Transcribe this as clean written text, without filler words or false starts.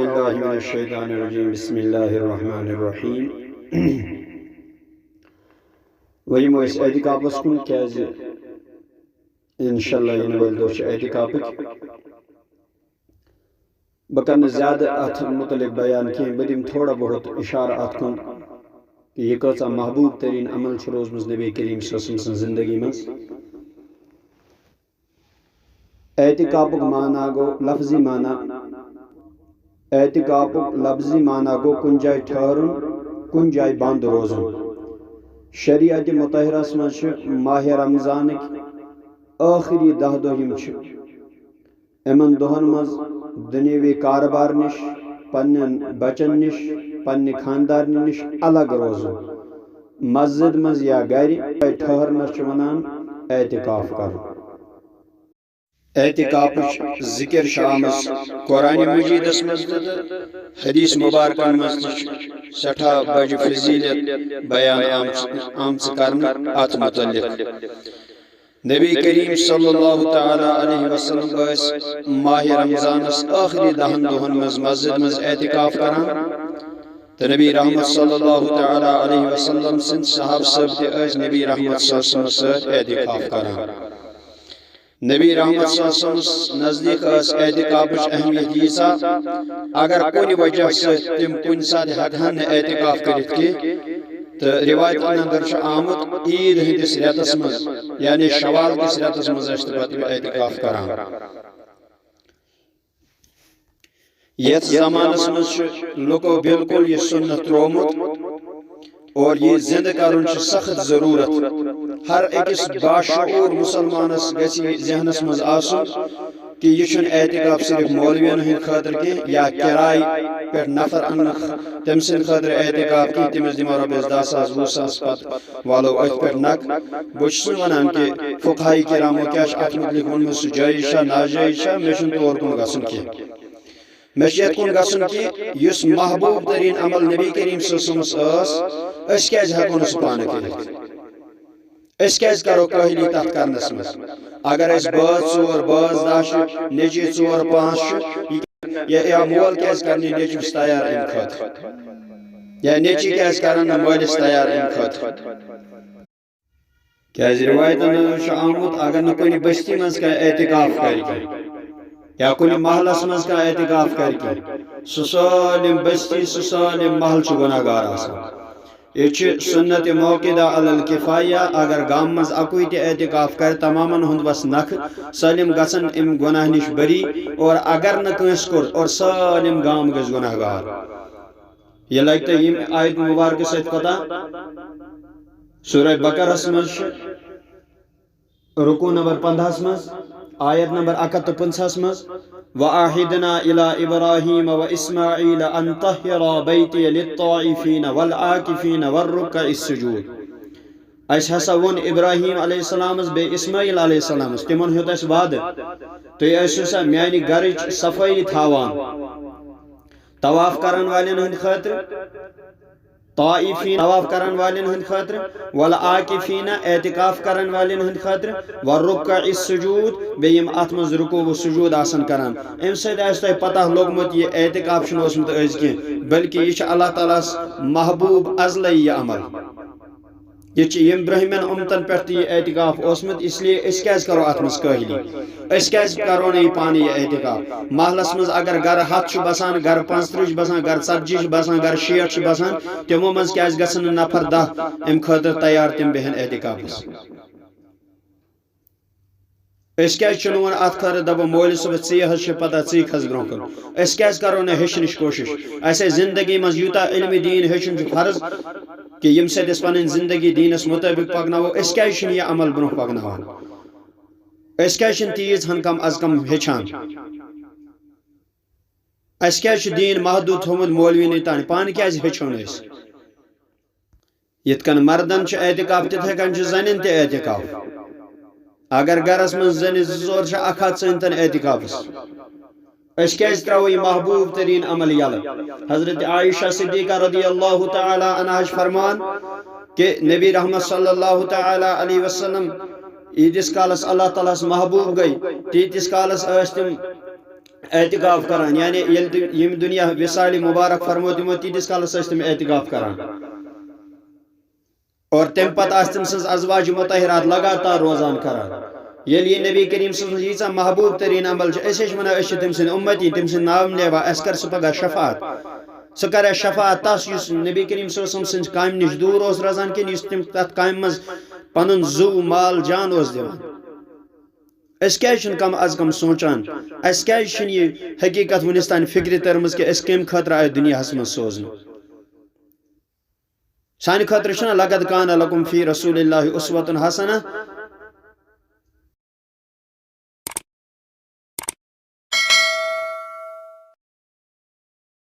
باللہ من الشیطان الرجیم بسم اللہ الرحمن الرحیم وریم اس اعتکافس کن کیاز انشاءاللہ ین ول دو اعتکافک بکن زیادہ ات متعلق بیان کی بدیم تھوڑا بہت اشارہ ات کن کہ یہ کچھ محبوب ترین عمل روزمز نبی کریم صلی اللہ علیہ وسلم زندگی مز اعتکافک معنی گو لفظی معنی اعتکافک لفظی معنی گو کن جائے ٹھہرن کن جائے بند روزن شریعت مطہرہ مز ماہ رمضانک آخری 10 دۄہ امن دہن مز دنیوی کاربار نش پنن بچن نش پنہ خاندار نش الگ روزن مسجد مز یا گھر ٹھہرنس ونان اعتکاف کر اعتکاف ذکر شامس قرآن مجیدس مز حدیث مبارکن مز سٹھا بج فضیلت بیان آمت کرن ات متعلق نبی کریم صلی اللہ تعالی علیہ وسلم بس ماہ رمضانس آخری 10 دۄہن مز مسجد مز اعتکاف کران تو نبی رحمت صلی اللہ تعالی علیہ وسلم سن صحاب صاحب تہ نبی رحمت صلی اللہ علیہ وسلم ست اعتکاف کران نبی رحمت صلی اللہ علیہ وسلم نزدیک اعتکاف اہمیت یہ اگر کن وجہ سے تم کن سات ہکہن اعتکاف کرت کی تو روایت اندر آمد عید ہندس ریتس مز یعنی شوال کس ریتس مز اعتکاف کران یت زمانس مز لوکو بالکل یہ سنت ترومت اور یہ زندہ کرن سخت ضرورت ہر اکس باشعور مسلمانس گژھِ ذہنس مز آسن کہ یہ اعتکاف صرف مولوین ہند خاطر کی یا کرائے پہ نفر ان تم سند خاطر اعتکاف کی تمس دمو رۄپیس 10,000 20,000 پت والو ات پہ نک بہت ونان کہ فقہائی کرامو کیا ات متعلق ونمت سہ جائز ناجائز مے تور کن گھن کی مے یت کن گھن کہ اس محبوب ترین عمل نبی کریم صلی اللہ علیہ وسلم اس کیاز ہیکو نہ پانہ کٔرِتھ اس کیاز کرو کاہلی تات کرنس مز اگر اس باز 4 باز 10 نیچی 4 5 یا مول کیاز کرنی نیچوس تیار ام خاطر یا نیچی کیاز کرن مالس تیار ام خاطر کیاز روایت اندر آمت اگر نہ کُنہِ بستی مز کا اعتکاف کر یا کُنہِ محلس مز کا اعتکاف کر سہ سالم بستی سہ سالم محل گناہ گار آسان یہ سنت موقدہ علی الکفایہ اگر گام مز اکوئی تہ اعتکاف کر تمامن ہند بس نکھ سالم گھن ام گناہ نش بری اور اگر نہ کنس کور اور سالم گام گز گناہ گار یہ لگ تو یم آیت مبارک ست پتہ سورہ بقرہ مز رکوع نمبر 15 مز آیت نمبر 51 مز وَأَعْهِدْنَا إِلَىٰ إِبْرَاهِيمَ وَإِسْمَاعِيلَ أَن طَهِّرَا بَيْتِيَ لِلطَّائِفِينَ وَالْعَاكِفِينَ وَالرُّكَّعِ السُّجُودِ اس ہسا ون ابراہیم علیہ السلام بے اسماعیل علیہ السلام تمن ہیوت اس وعدہ تُہۍ ٲسِو سا میانہ گرچ صفائی تھاوان طواف کرن والین ہند خاطر طائفین طواف کرن والین ہند خاطر والعاکفین اعتکاف کرن والین ہند خاطر والرکع السجود بیم ات مز رکوع و سجود آسن کران ام سید اس تہ پتہ لوگمت یہ اعتکاف چھُنہٕ اوسمُت أزۍ کینٛہہ بلکہ یہ اللہ تعالیٰ محبوب ازلے یہ عمل یہ یم برہمین امتن پہ یہ اعتکاف اوسمت اس لیے اس کیاز کرو ات مز کاہلی اس کیاز کرو نہ یہ پانے یہ اعتکاف محلس مز اگر گھر 100 بسان گھر 35 بسان گھر 40 بسان گھر 60 بسان تمو مز کیاز گژھن نفر 10 ام خاطر تیار تم بہن اعتکافس اس کیاز چھنہ ون ات خاطر دپو مول صبح ژے حظ چھ پتہ ژے کھس برونٛہہ کُن اس کیاز کرو نہ ہیٚچھنٕچ کوشش اسے زندگی مز یوٗتاہ علم دین ہیٚچھُن چھُ فرض کہ یم سۭتۍ أسۍ پنٕنۍ زندگی دینس مطٲبق پکناوو اس کیاز چھِنہٕ یہِ عمل برونٛہہ پکناوان اس کیاز چھِنہٕ تیٖژ ہن کم از کم ہیٚچھان اس کیاز چھُ دین محدوٗد تھوٚومُت مولوِنٕے تانۍ پانہٕ کیاز ہیٚچھو نہٕ أسۍ یِتھ کٔنۍ مردن چھُ اعتکاف تِتھے کٔنۍ چھُ زنٮ۪ن تہِ اعتکاف اگر گرس مز زنہِ 2 چھِ اکھ ہتھ ژٔنۍتن اعتکافس اس کیاز تراو یہ محبوب ترین عمل یلہ حضرت عائشہ صدیقہ رضی اللہ تعالی عنہا فرمان کہ نبی رحمت صلی اللہ تعالی علیہ وسلم ییتس کالس اللہ تعالیٰ محبوب گئی تیتس کالس تم اعتکاف کران یعنی یم دنیا وصال مبارک فرمو تمو تیتس کالس تم اعتکاف کران اور تم پتہ تم سن ازواج مطہرات لگاتار روزان کران یل یہ نبی کریم صلی اللہ علیہ وسلم محبوب ترین عمل اس ونان تم سن امتی تم سن نام لیوا اس کر پگہ شفاعت سہ کر شفاعت تس اس نبی کریم صلی اللہ علیہ وسلم سن کام نش دور اس روزان کن اس تم تت کام مز پنن زو مال جان اس دیوان اس کیا کم از کم سوچان اس کیا یہ حقیقت ونس تان فکر ترمز کہ اس کم خطر آئے دنیا من سوزن سان خطر لقد کان لکم فی رسول اللہ اسوۃ حسنہ